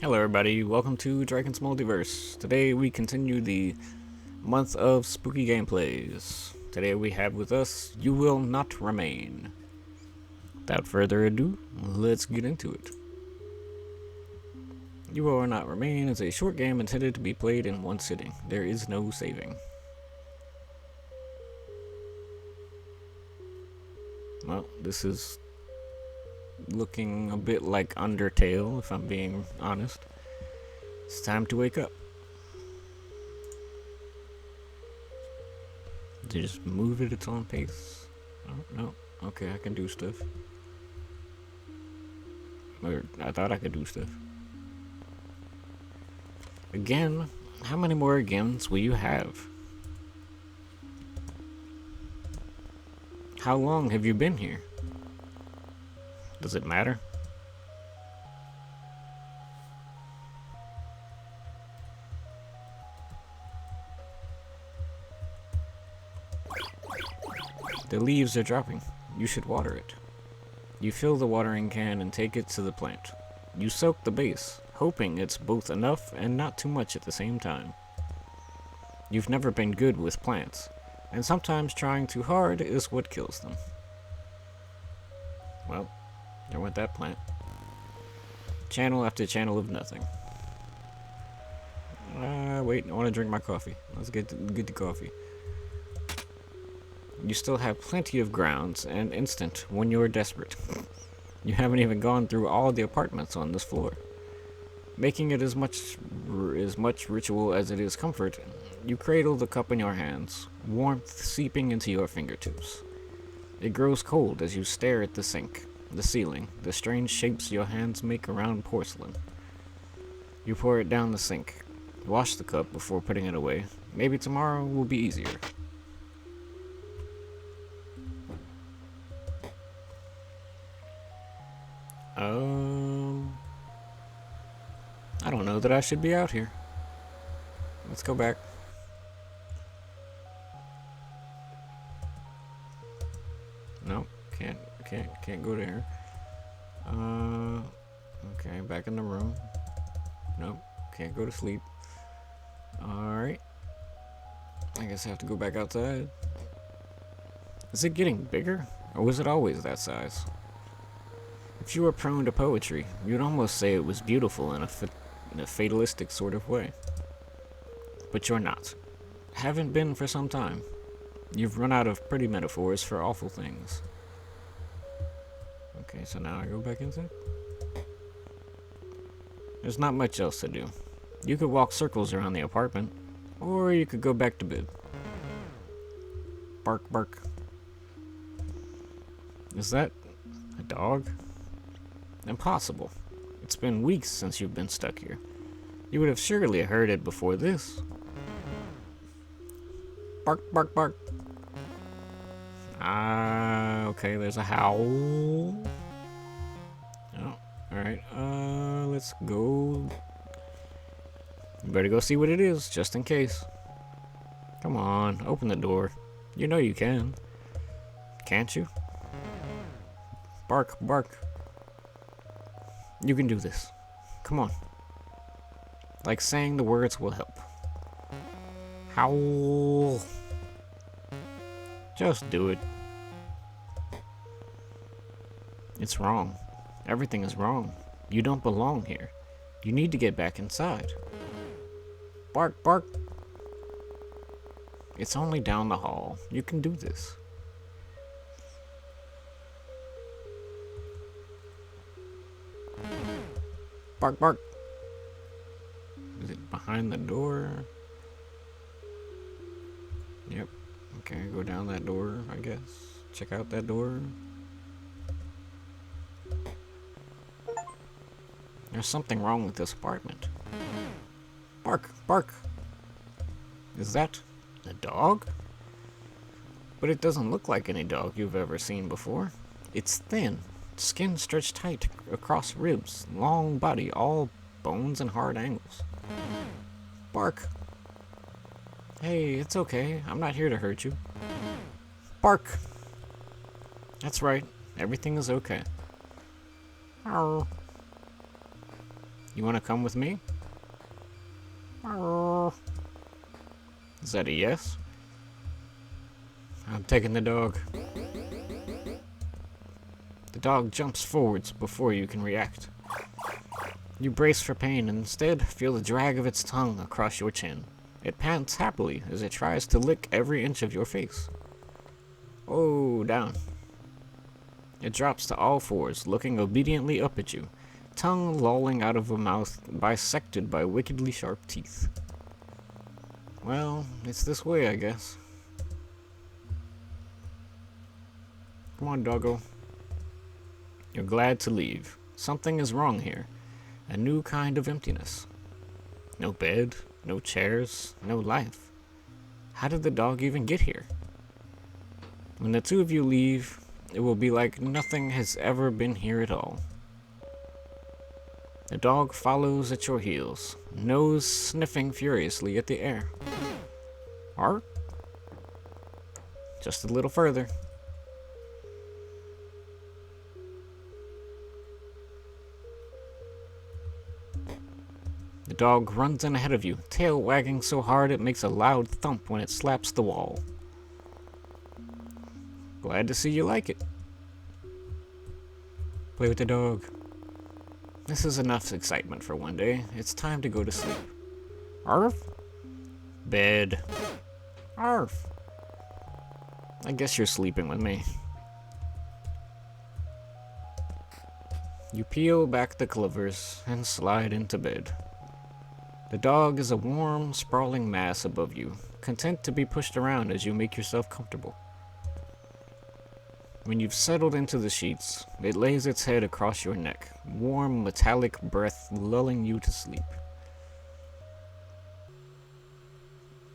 Hello everybody, welcome to Dragon's Multiverse. Today we continue the month of spooky gameplays. Today we have with us You Will Not Remain. Without further ado, let's get into it. You Will Not Remain is a short game intended to be played in one sitting. There is no saving. Well, this is looking a bit like Undertale, if I'm being honest. It's time to wake up. Just move at its own pace. Oh, no. Okay, I can do stuff. Or, I thought I could do stuff. Again? How many more agains will you have? How long have you been here? Does it matter? The leaves are dropping. You should water it. You fill the watering can and take it to the plant. You soak the base, hoping it's both enough and not too much at the same time. You've never been good with plants, and sometimes trying too hard is what kills them. Well, there went that plant. Channel after channel of nothing. Wait, I want to drink my coffee. Let's get the coffee. You still have plenty of grounds and instant when you're desperate. You haven't even gone through all the apartments on this floor. Making it as much ritual as it is comfort, you cradle the cup in your hands, warmth seeping into your fingertips. It grows cold as you stare at the sink, the ceiling, the strange shapes your hands make around porcelain. You pour it down the sink, wash the cup before putting it away. Maybe tomorrow will be easier. I don't know that I should be out here. Let's go back. Nope, can't go there. Okay, back in the room. Nope, can't go to sleep. Alright. I guess I have to go back outside. Is it getting bigger? Or was it always that size? If you were prone to poetry, you'd almost say it was beautiful in a fatalistic sort of way. But you're not. Haven't been for some time. You've run out of pretty metaphors for awful things. Okay, so now I go back inside. There's not much else to do. You could walk circles around the apartment, or you could go back to bed. Bark, bark. Is that a dog? Impossible. It's been weeks since you've been stuck here. You would have surely heard it before this. Bark, bark, bark. Okay, there's a howl. Oh, alright, let's go. You better go see what it is, just in case. Come on, open the door. You know you can. Can't you? Bark, bark. You can do this. Come on. Like saying the words will help. Howl. Just do it. It's wrong. Everything is wrong. You don't belong here. You need to get back inside. Bark, bark. It's only down the hall. You can do this. Bark, bark. Is it behind the door? Yep. Okay, go down that door, I guess. Check out that door. There's something wrong with this apartment. Bark, bark. Is that a dog? But it doesn't look like any dog you've ever seen before. It's thin, skin stretched tight across ribs, long body, all bones and hard angles. Bark. Hey, it's okay. I'm not here to hurt you. Bark. That's right. Everything is okay. Arr. You want to come with me? Is that a yes? I'm taking the dog. The dog jumps forwards before you can react. You brace for pain and instead feel the drag of its tongue across your chin. It pants happily as it tries to lick every inch of your face. Oh, down. It drops to all fours, looking obediently up at you, tongue lolling out of a mouth bisected by wickedly sharp teeth. Well, it's this way, I guess. Come on, doggo. You're glad to leave. Something is wrong here. A new kind of emptiness. No bed, no chairs, no life. How did the dog even get here? When the two of you leave, it will be like nothing has ever been here at all. The dog follows at your heels, nose sniffing furiously at the air. Arr? Just a little further. The dog runs in ahead of you, tail wagging so hard it makes a loud thump when it slaps the wall. Glad to see you like it. Play with the dog. This is enough excitement for one day. It's time to go to sleep. Arf? Bed. Arf. I guess you're sleeping with me. You peel back the covers and slide into bed. The dog is a warm, sprawling mass above you, content to be pushed around as you make yourself comfortable. When you've settled into the sheets, it lays its head across your neck, warm, metallic breath lulling you to sleep.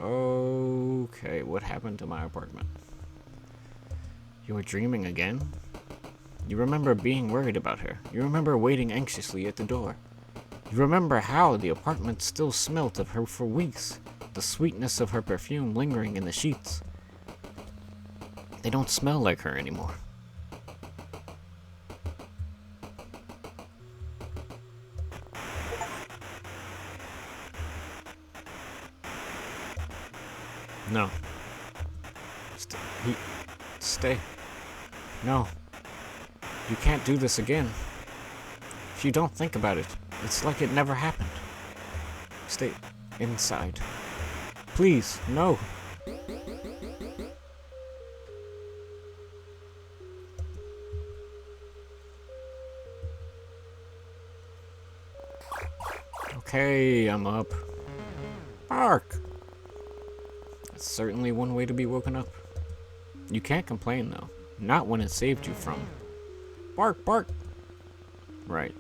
Okay, what happened to my apartment? You're dreaming again? You remember being worried about her. You remember waiting anxiously at the door. You remember how the apartment still smelt of her for weeks, the sweetness of her perfume lingering in the sheets. They don't smell like her anymore. No. Stay. No. You can't do this again. If you don't think about it, it's like it never happened. Stay inside. Please, no. Okay, I'm up. Bark! That's certainly one way to be woken up. You can't complain, though. Not when it saved you from. Bark, bark! Right.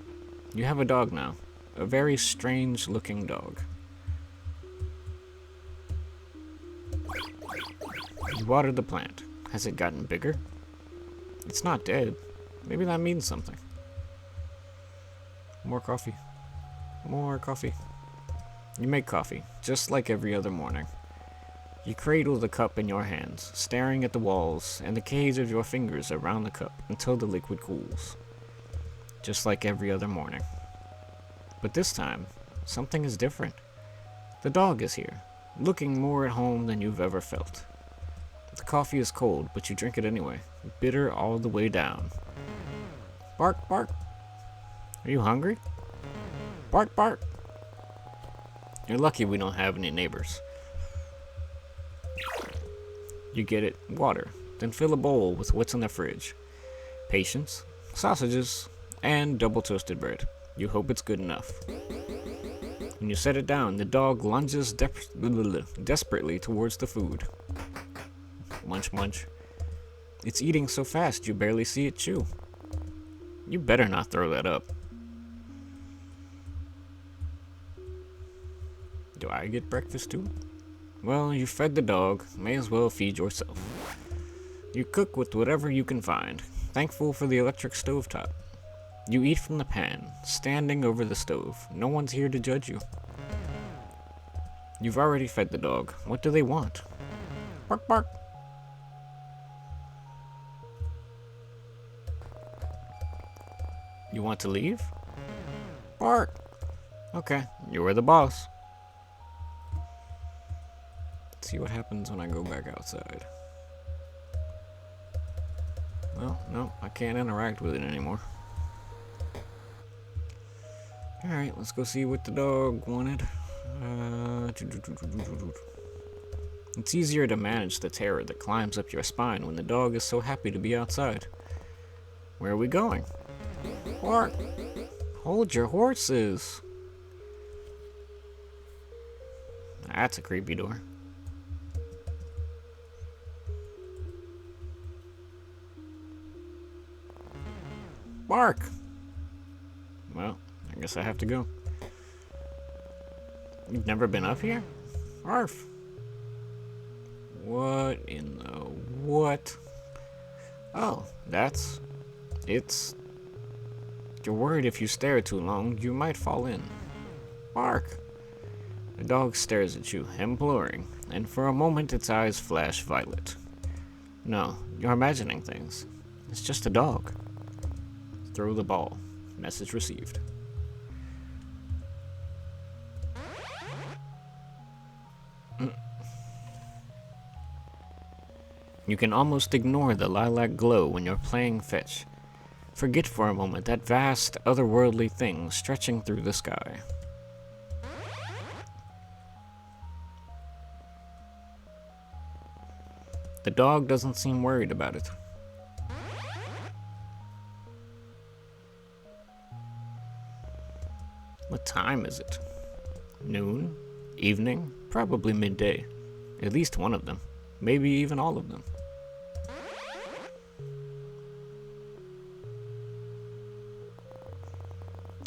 You have a dog now. A very strange-looking dog. You watered the plant. Has it gotten bigger? It's not dead. Maybe that means something. More coffee. More coffee. You make coffee, just like every other morning. You cradle the cup in your hands, staring at the walls and the cage of your fingers around the cup until the liquid cools. Just like every other morning. But this time, something is different. The dog is here, looking more at home than you've ever felt. The coffee is cold, but you drink it anyway, bitter all the way down. Bark, bark. Are you hungry? Bark, bark. You're lucky we don't have any neighbors. You get it, water, then fill a bowl with what's in the fridge. Patience, sausages, and double toasted bread. You hope it's good enough. When you set it down, the dog lunges desperately towards the food. Munch, munch. It's eating so fast you barely see it chew. You better not throw that up. Do I get breakfast too? Well, you fed the dog, may as well feed yourself. You cook with whatever you can find, thankful for the electric stovetop. You eat from the pan, standing over the stove. No one's here to judge you. You've already fed the dog. What do they want? Bark, bark. You want to leave? Bark. Okay, you were the boss. Let's see what happens when I go back outside. Well, no, I can't interact with it anymore. Alright, let's go see what the dog wanted. It's easier to manage the terror that climbs up your spine when the dog is so happy to be outside. Where are we going? Bark! Hold your horses! That's a creepy door. Bark! Well, I guess I have to go. You've never been up here? Arf! What in the what? Oh, it's... You're worried if you stare too long, you might fall in. Bark! The dog stares at you, imploring, and for a moment its eyes flash violet. No, you're imagining things. It's just a dog. Throw the ball. Message received. You can almost ignore the lilac glow when you're playing fetch. Forget for a moment that vast, otherworldly thing stretching through the sky. The dog doesn't seem worried about it. What time is it? Noon? Evening? Probably midday. At least one of them. Maybe even all of them.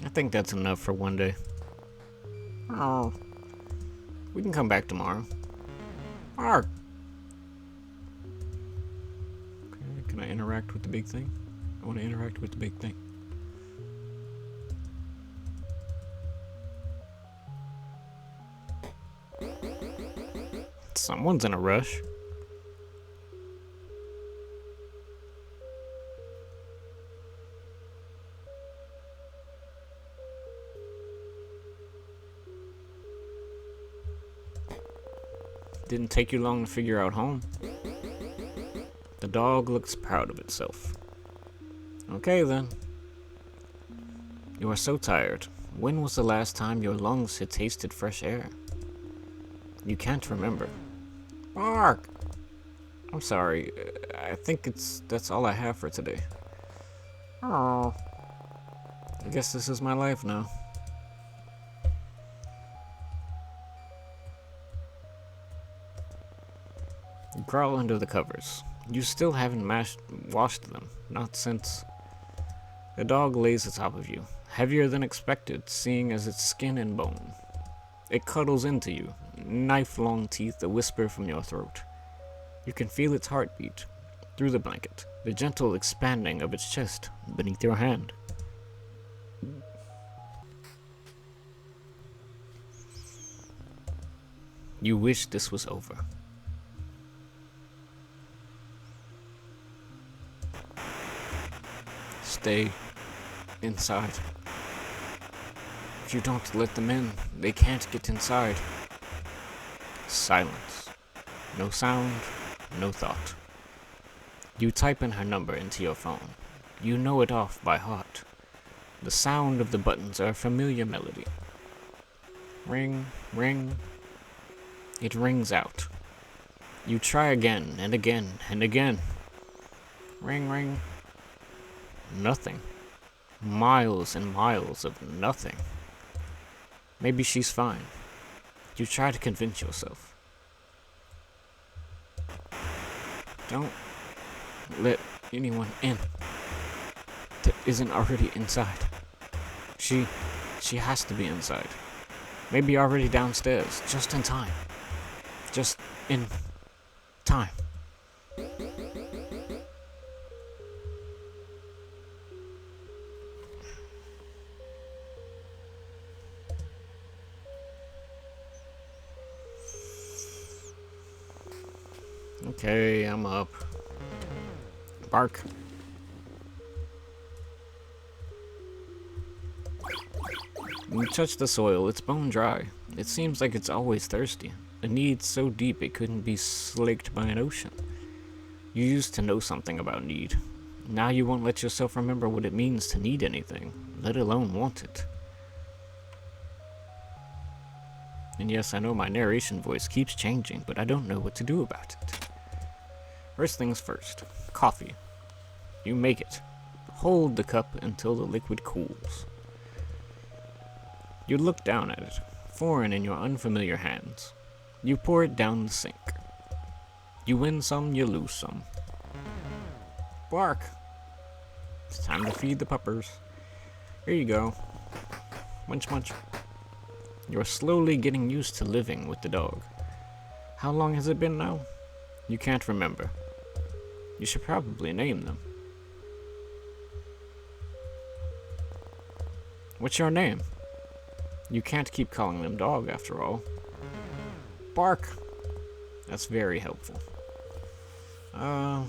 I think that's enough for one day. Oh. We can come back tomorrow. Arr! Okay, can I interact with the big thing? I want to interact with the big thing. Someone's in a rush. Didn't take you long to figure out home. The dog looks proud of itself. Okay then. You are so tired. When was the last time your lungs had tasted fresh air? You can't remember. Bark! I'm sorry. I think that's all I have for today. Oh. I guess this is my life now. You crawl under the covers. You still haven't washed them. Not since... The dog lays atop of you, heavier than expected, seeing as it's skin and bone. It cuddles into you, knife-long teeth that whisper from your throat. You can feel its heartbeat through the blanket, the gentle expanding of its chest beneath your hand. You wish this was over. Stay inside. If you don't let them in, they can't get inside. Silence. No sound, no thought. You type in her number into your phone. You know it off by heart. The sound of the buttons are a familiar melody. Ring, ring. It rings out. You try again and again and again. Ring, ring. Nothing. Miles and miles of nothing. Maybe she's fine. You try to convince yourself. Don't let anyone in that isn't already inside. She has to be inside. Maybe already downstairs, just in time. Just in time. Okay, I'm up. Bark. When you touch the soil, it's bone dry. It seems like it's always thirsty. A need so deep it couldn't be slaked by an ocean. You used to know something about need. Now you won't let yourself remember what it means to need anything, let alone want it. And yes, I know my narration voice keeps changing, but I don't know what to do about it. First things first, coffee. You make it. Hold the cup until the liquid cools. You look down at it, foreign in your unfamiliar hands. You pour it down the sink. You win some, you lose some. Bark! It's time to feed the puppers. Here you go. Munch munch. You're slowly getting used to living with the dog. How long has it been now? You can't remember. You should probably name them. What's your name? You can't keep calling them dog after all. Bark. That's very helpful. How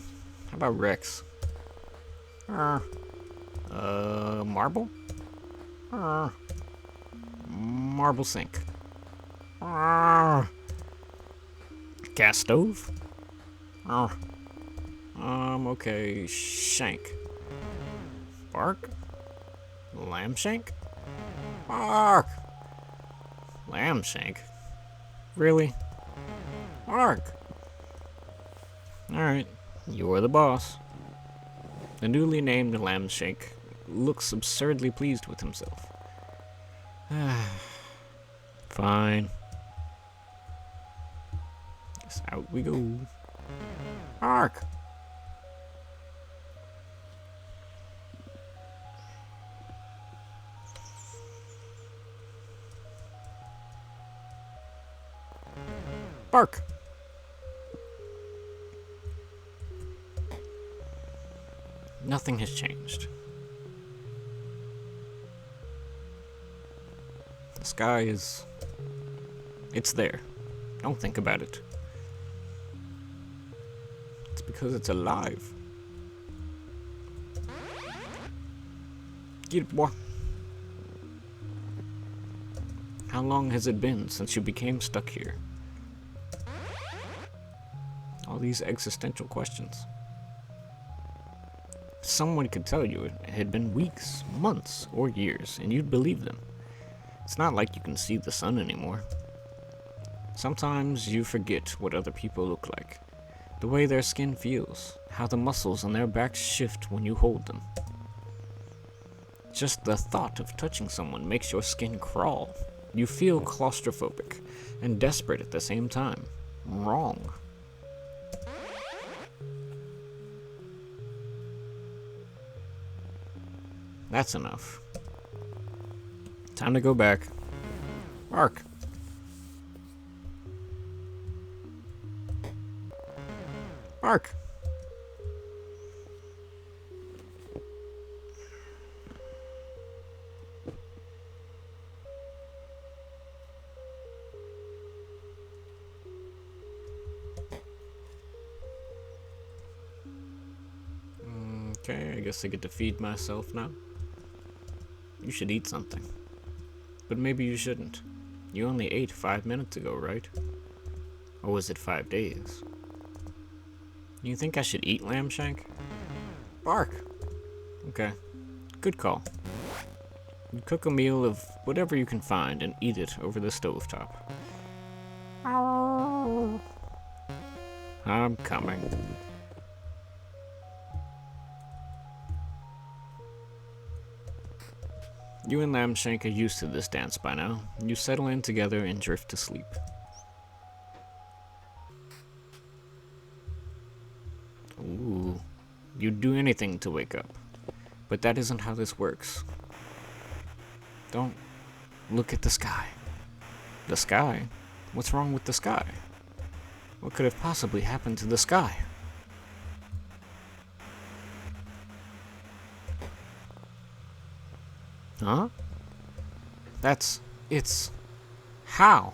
about Rex? Marble? Marble sink. Gas stove? Okay, shank. Bark? Lamb shank? Bark! Lamb shank? Really? Bark! Alright, you're the boss. The newly named lamb shank looks absurdly pleased with himself. Fine. Guess out we go. Bark! Bark! Nothing has changed. The sky is... it's there. Don't think about it. It's because it's alive. Get it, boy. How long has it been since you became stuck here? All these existential questions. Someone could tell you it had been weeks, months, or years, and you'd believe them. It's not like you can see the sun anymore. Sometimes you forget what other people look like, the way their skin feels, how the muscles on their backs shift when you hold them. Just the thought of touching someone makes your skin crawl. You feel claustrophobic and desperate at the same time. Wrong. That's enough. Time to go back. Bark. Bark. Okay, I guess I get to feed myself now. You should eat something. But maybe you shouldn't. You only ate 5 minutes ago, right? Or was it 5 days? You think I should eat lamb shank? Bark! Okay, good call. You cook a meal of whatever you can find and eat it over the stovetop. I'm coming. You and Lamshank are used to this dance by now. You settle in together and drift to sleep. Ooh, you'd do anything to wake up. But that isn't how this works. Don't look at the sky. The sky? What's wrong with the sky? What could have possibly happened to the sky? Huh? It's... how?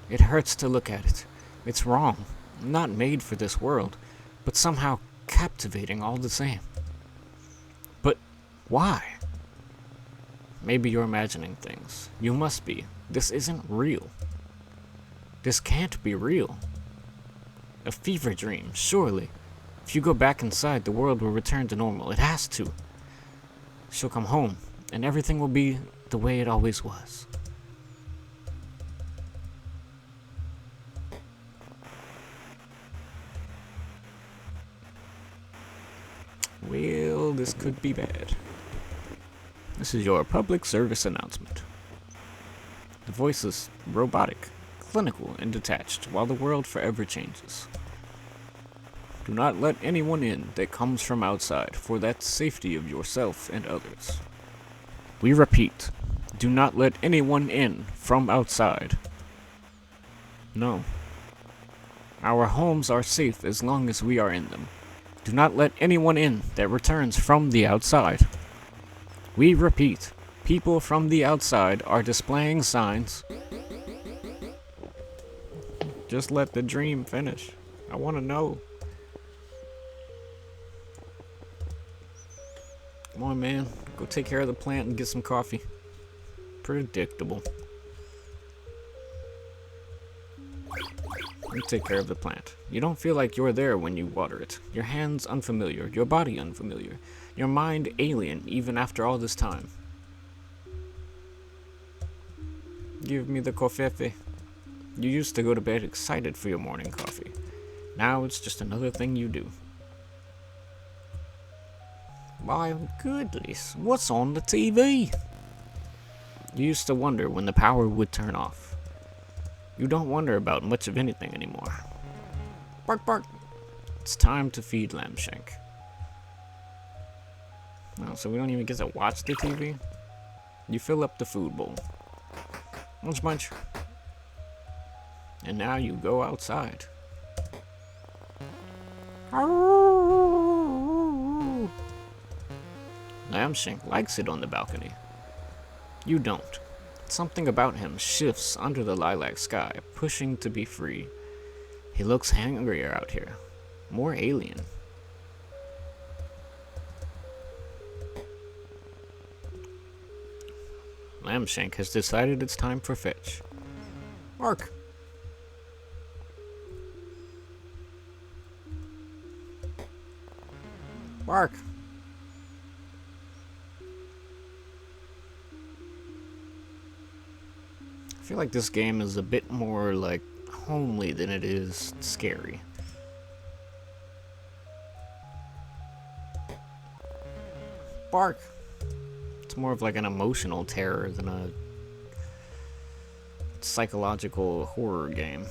It hurts to look at it. It's wrong. Not made for this world, but somehow captivating all the same. But why? Maybe you're imagining things. You must be. This isn't real. This can't be real. A fever dream, surely. If you go back inside, the world will return to normal. It has to. She'll come home, and everything will be the way it always was. Well, this could be bad. This is your public service announcement. The voice is robotic, clinical, and detached, while the world forever changes. Do not let anyone in that comes from outside, for that's safety of yourself and others. We repeat, do not let anyone in from outside. No. Our homes are safe as long as we are in them. Do not let anyone in that returns from the outside. We repeat, people from the outside are displaying signs. Just let the dream finish. I want to know. Come on, man. Go take care of the plant and get some coffee. Predictable. You take care of the plant. You don't feel like you're there when you water it. Your hands unfamiliar, your body unfamiliar, your mind alien even after all this time. Give me the coffee. You used to go to bed excited for your morning coffee. Now it's just another thing you do. My goodness, what's on the TV? You used to wonder when the power would turn off. You don't wonder about much of anything anymore. Bark, bark. It's time to feed Lambshank. Oh, so we don't even get to watch the TV? You fill up the food bowl. Munch, munch. And now you go outside. Lambshank likes it on the balcony. You don't. Something about him shifts under the lilac sky, pushing to be free. He looks hungrier out here. More alien. Lambshank has decided it's time for fetch. Bark. Bark. I feel like this game is a bit more like homely than it is scary. Bark. It's more of like an emotional terror than a psychological horror game.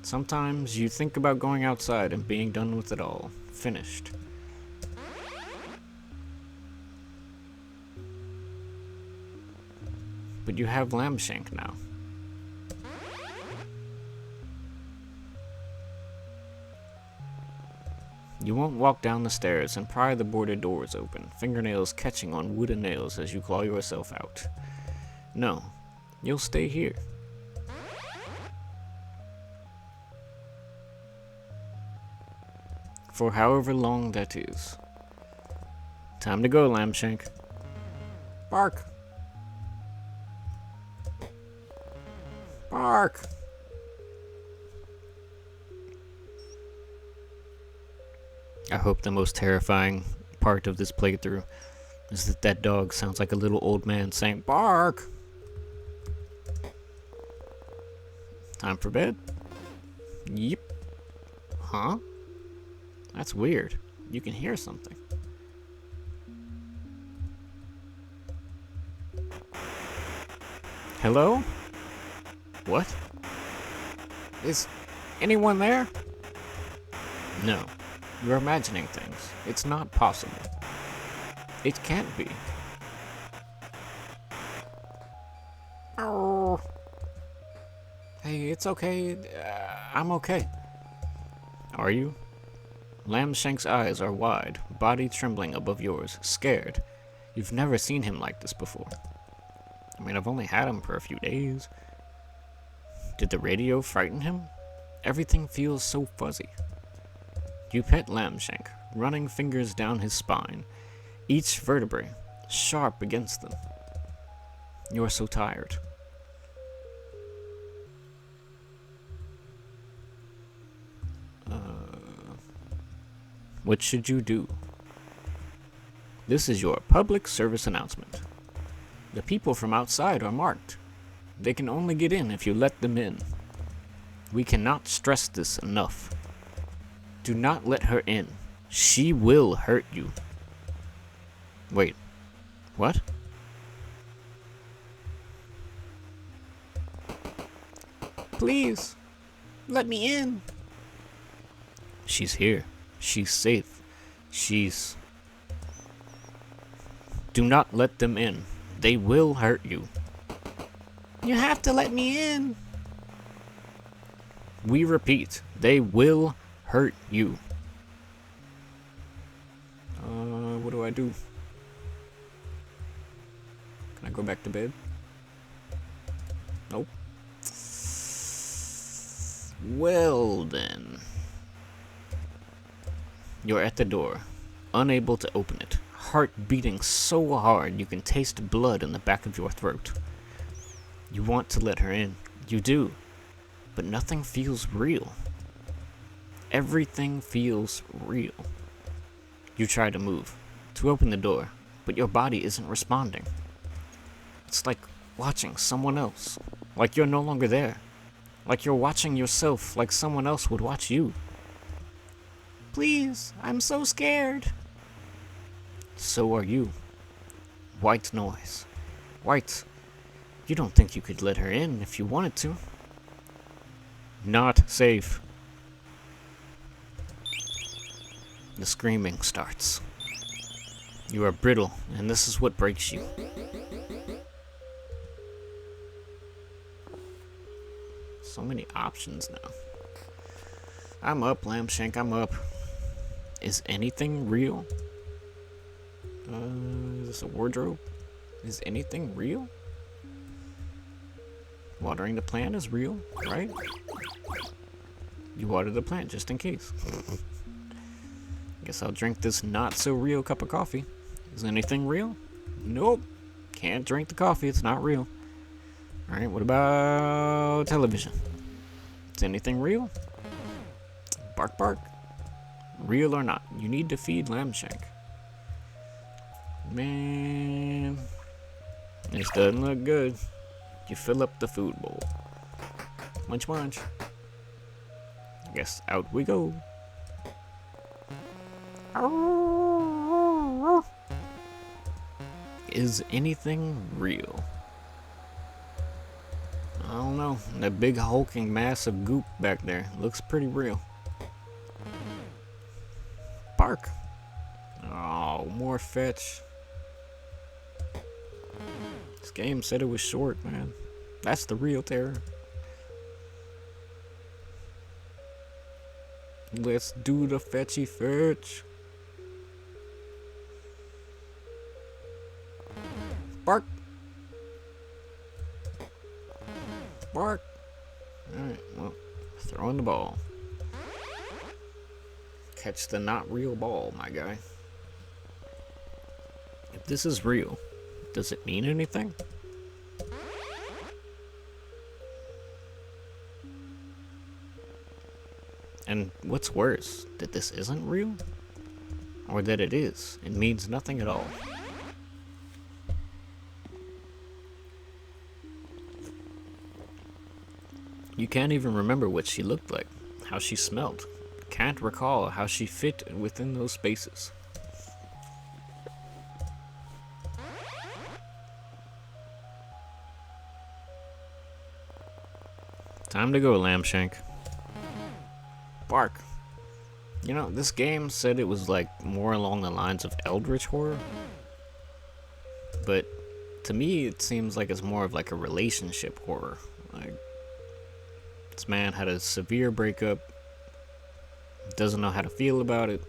Sometimes you think about going outside and being done with it all. Finished. But you have Lambshank now. You won't walk down the stairs and pry the boarded doors open, fingernails catching on wooden nails as you claw yourself out. No, you'll stay here. For however long that is. Time to go, Lambshank. Bark. Bark. I hope the most terrifying part of this playthrough is that that dog sounds like a little old man saying, bark! Time for bed? Yep. Huh? That's weird. You can hear something. Hello? What? Is anyone there? No. You're imagining things. It's not possible. It can't be. Oh. Hey, it's okay. I'm okay. Are you? Lambshank's eyes are wide, body trembling above yours, scared. You've never seen him like this before. I mean, I've only had him for a few days. Did the radio frighten him? Everything feels so fuzzy. You pet Lambshank, running fingers down his spine, each vertebrae sharp against them. You're so tired. What should you do? This is your public service announcement. The people from outside are marked. They can only get in if you let them in. We cannot stress this enough. Do not let her in. She will hurt you. Wait, what? Please, let me in. She's here. She's safe. Do not let them in. They will hurt you. You have to let me in. We repeat, they will hurt you. What do I do? Can I go back to bed? Nope. Well then. You're at the door, unable to open it, heart beating so hard you can taste blood in the back of your throat. You want to let her in. You do. But nothing feels real. Everything feels real. You try to move, to open the door, but your body isn't responding. It's like watching someone else, like you're no longer there, like you're watching yourself like someone else would watch you. Please, I'm so scared. So are you. White noise. White, you don't think you could let her in if you wanted to. Not safe. The screaming starts. You are brittle, and this is what breaks you. So many options now. I'm up, Lambshank, I'm up. Is anything real? Is this a wardrobe? Is anything real? Watering the plant is real, right? You water the plant just in case. Guess I'll drink this not so real cup of coffee. Is anything real? Nope. Can't drink the coffee, it's not real. Alright, what about television? Is anything real? Bark bark. Real or not, you need to feed Lambshank. Man, this doesn't look good. You fill up the food bowl. Munch munch. I guess out we go. Is anything real? I don't know. That big hulking mass of goop back there looks pretty real. Bark. Oh, more fetch. This game said it was short, man. That's the real terror. Let's do the fetchy fetch. Bark. Bark. Alright, well, throwing the ball. Catch the not real ball, my guy. If this is real, does it mean anything? And what's worse, that this isn't real? Or that it is, and means nothing at all? You can't even remember what she looked like, how she smelled. Can't recall how she fit within those spaces. Time to go, Lambshank. Bark. You know, this game said it was like more along the lines of eldritch horror. But to me, it seems like it's more of like a relationship horror. Like, this man had a severe breakup, doesn't know how to feel about it,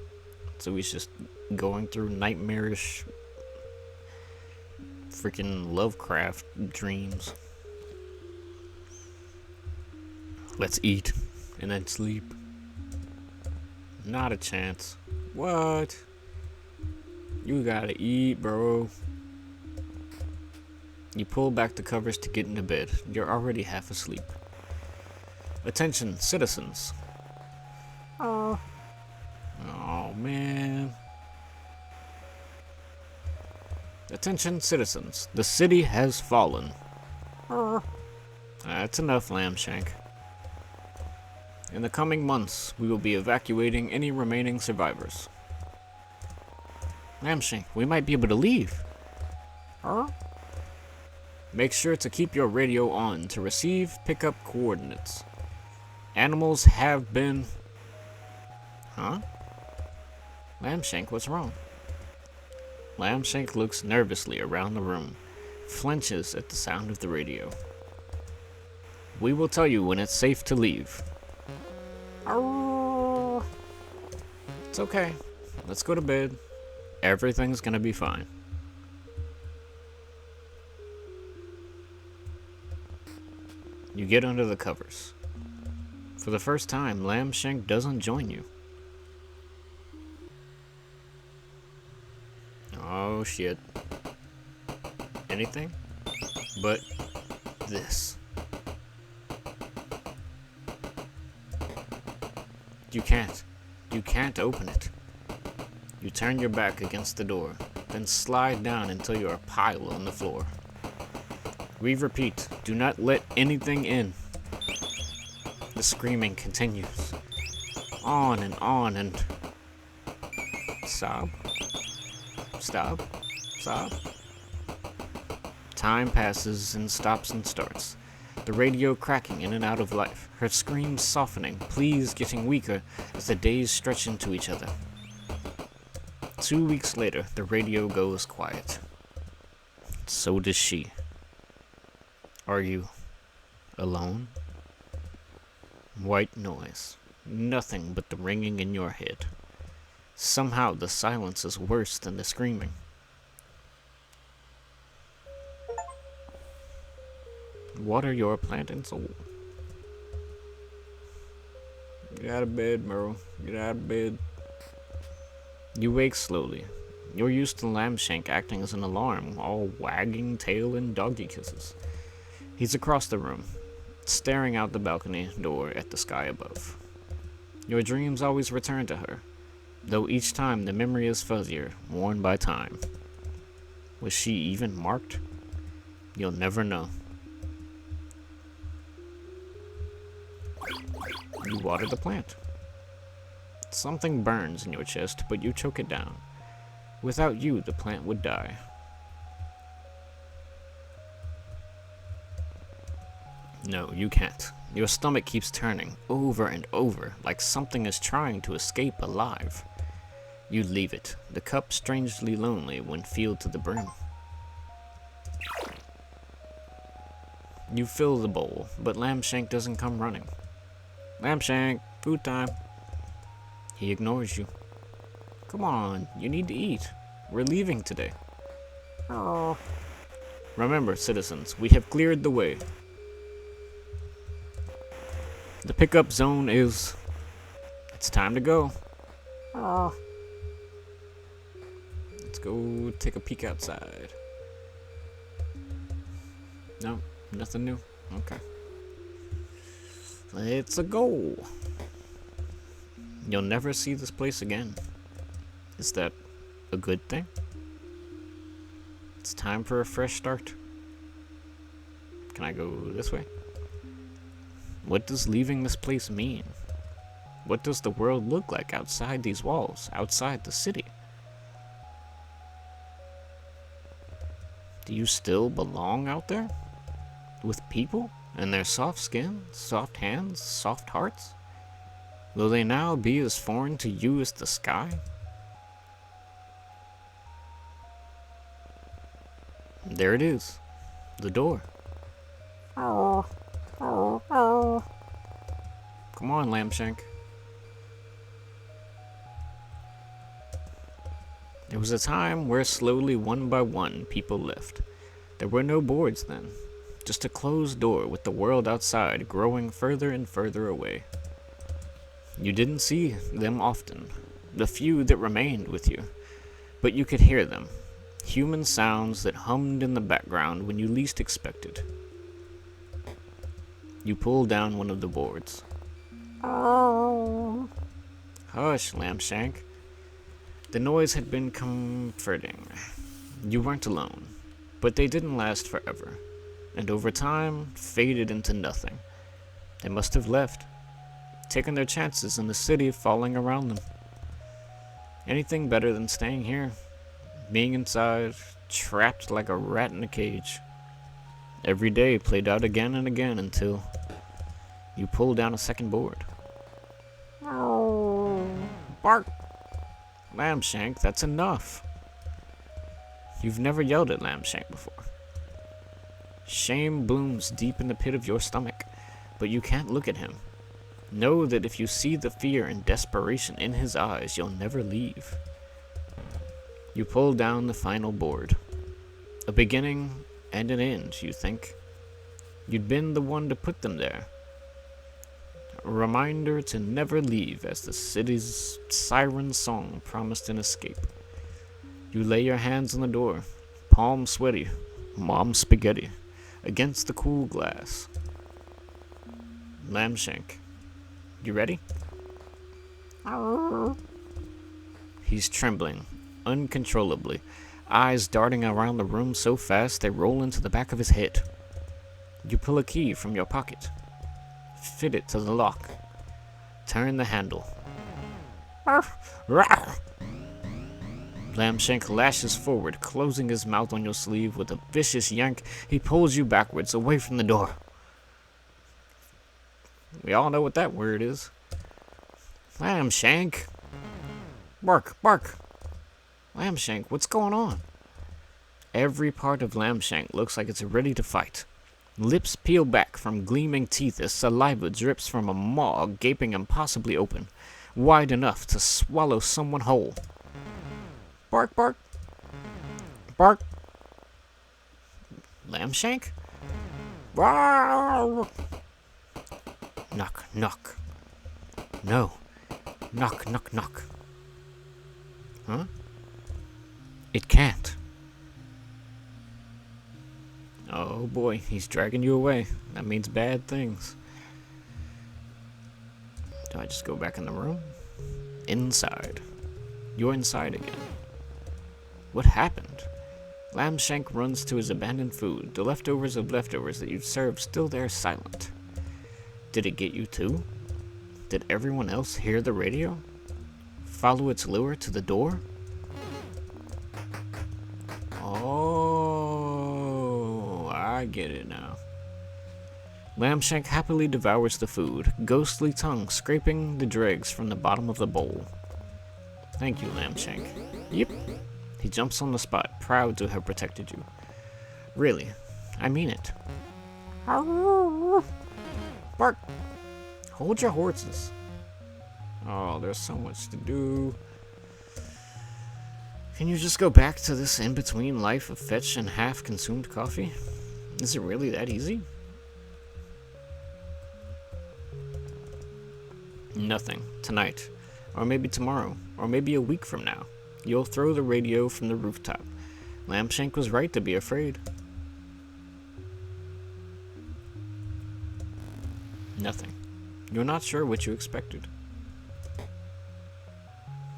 so he's just going through nightmarish freaking Lovecraft dreams. Let's eat and then sleep. Not a chance. What? You gotta eat, bro. You pull back the covers to get into bed. You're already half asleep. Attention, citizens. Oh man. Attention, citizens. The city has fallen. That's enough, Lambshank. In the coming months, we will be evacuating any remaining survivors. Lambshank, we might be able to leave. Make sure to keep your radio on to receive pickup coordinates. Animals have been... Huh? Lambshank, what's wrong? Lambshank looks nervously around the room, flinches at the sound of the radio. We will tell you when it's safe to leave. It's okay. Let's go to bed. Everything's gonna be fine. You get under the covers. For the first time, Lambshank doesn't join you. Oh shit. Anything but this. You can't open it. You turn your back against the door, then slide down until you're a pile on the floor. We repeat, do not let anything in. The screaming continues. On and... Sob. Stop. Sob. Time passes and stops and starts. The radio cracking in and out of life. Her screams softening, pleas getting weaker as the days stretch into each other. 2 weeks later, the radio goes quiet. So does she. Are you alone? White noise. Nothing but the ringing in your head. Somehow the silence is worse than the screaming. Water your plant and soul. Get out of bed, Merle. Get out of bed. You wake slowly. You're used to Lambshank acting as an alarm, all wagging tail and doggy kisses. He's across the room, staring out the balcony door at the sky above. Your dreams always return to her, though each time the memory is fuzzier, worn by time. Was she even marked? You'll never know. You water the plant. Something burns in your chest, but you choke it down. Without you, the plant would die. No, you can't. Your stomach keeps turning over and over, like something is trying to escape alive. You leave it, the cup strangely lonely when filled to the brim. You fill the bowl, but Lambshank doesn't come running. Lambshank, food time. He ignores you. Come on, you need to eat. We're leaving today. Oh. Remember, citizens, we have cleared the way. The pickup zone is... It's time to go. Oh. Let's go take a peek outside. No, nothing new. Okay. It's a go. You'll never see this place again. Is that a good thing? It's time for a fresh start. Can I go this way? What does leaving this place mean? What does the world look like outside these walls, outside the city? Do you still belong out there? With people and their soft skin, soft hands, soft hearts? Will they now be as foreign to you as the sky? There it is. The door. Oh. Come on, Lambshank. There was a time where slowly, one by one, people left. There were no boards then. Just a closed door with the world outside growing further and further away. You didn't see them often. the few that remained with you, but you could hear them, human sounds that hummed in the background when you least expected. You pull down one of the boards. Oh. Hush, Lambshank. The noise had been comforting. You weren't alone, but they didn't last forever, and over time faded into nothing. They must have left, taking their chances in the city falling around them. Anything better than staying here, being inside, trapped like a rat in a cage. Every day played out again and again until you pull down a second board. Oh. Bark! Lambshank, that's enough. You've never yelled at Lambshank before. Shame blooms deep in the pit of your stomach, but you can't look at him. Know that if you see the fear and desperation in his eyes, you'll never leave. You pull down the final board. A beginning and an end, you think. You'd been the one to put them there. A reminder to never leave as the city's siren song promised an escape. You lay your hands on the door, palm sweaty, mom spaghetti, against the cool glass. Lambshank, you ready? Oh. He's trembling, uncontrollably, eyes darting around the room so fast they roll into the back of his head. You pull a key from your pocket, fit it to the lock, turn the handle. Lambshank lashes forward, closing his mouth on your sleeve with a vicious yank. He pulls you backwards, away from the door. We all know what that word is. Lambshank. Bark, bark. Lambshank, what's going on? Every part of Lambshank looks like it's ready to fight. Lips peel back from gleaming teeth as saliva drips from a maw gaping impossibly open, wide enough to swallow someone whole. Bark, bark. Bark. Lambshank? Knock, knock. No. Knock, knock, knock. Huh? It can't. Oh boy, he's dragging you away. That means bad things. Do I just go back in the room? Inside. You're inside again. What happened? Lambshank runs to his abandoned food, the leftovers of leftovers that you'd served still there silent. Did it get you too? Did everyone else hear the radio? Follow its lure to the door? Oh, I get it now. Lambshank happily devours the food, ghostly tongue scraping the dregs from the bottom of the bowl. Thank you, Lambshank. Yep. He jumps on the spot, proud to have protected you. Really, I mean it. Oh. Bark! Hold your horses. Oh, there's so much to do. Can you just go back to this in-between life of fetch and half-consumed coffee? Is it really that easy? Nothing. Tonight. Or maybe tomorrow. Or maybe a week from now. You'll throw the radio from the rooftop. Lambshank was right to be afraid. Nothing. You're not sure what you expected.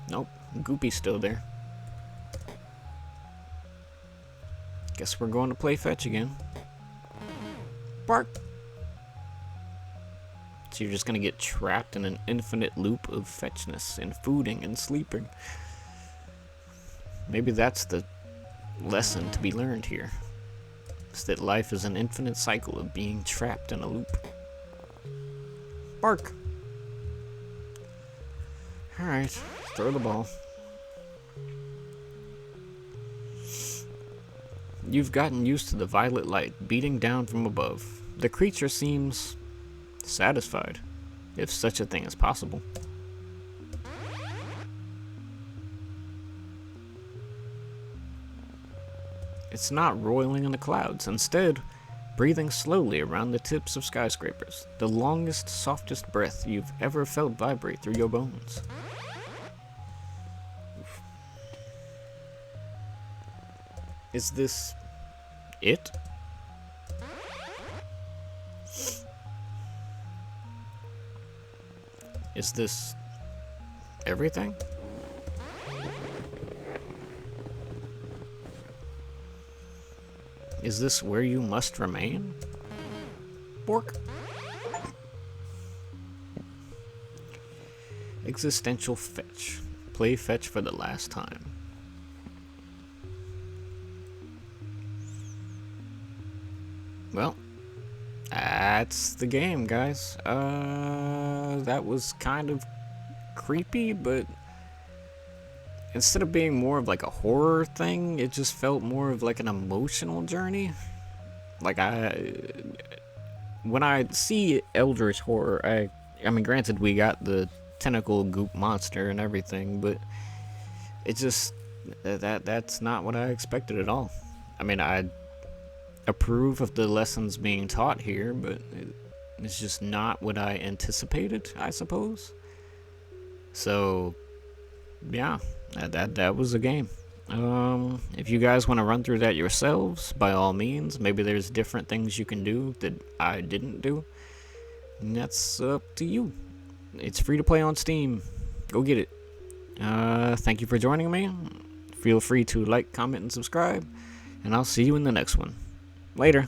Nope, Goopy's still there. Guess we're going to play fetch again. Bark! So you're just gonna get trapped in an infinite loop of fetchness and fooding and sleeping. Maybe that's the lesson to be learned here. Is that life is an infinite cycle of being trapped in a loop. Bark! Alright, throw the ball. You've gotten used to the violet light beating down from above. The creature seems satisfied, if such a thing is possible. It's not roiling in the clouds, instead, breathing slowly around the tips of skyscrapers, the longest, softest breath you've ever felt vibrate through your bones. Is this it? Is this everything? Is this where you must remain? Bork. Existential fetch. Play fetch for the last time. Well, that's the game, guys. That was kind of creepy, but instead of being more of like a horror thing, it just felt more of like an emotional journey. Like when I see Eldritch horror, I mean, granted, we got the tentacle goop monster and everything, but it just that's not what I expected at all. I mean, I approve of the lessons being taught here, but it's just not what I anticipated, I suppose. So, yeah, that was a game. If you guys want to run through that yourselves, by all means. Maybe there's different things you can do that I didn't do. And that's up to you. It's free to play on Steam. Go get it. Thank you for joining me. Feel free to like, comment, and subscribe. And I'll see you in the next one. Later.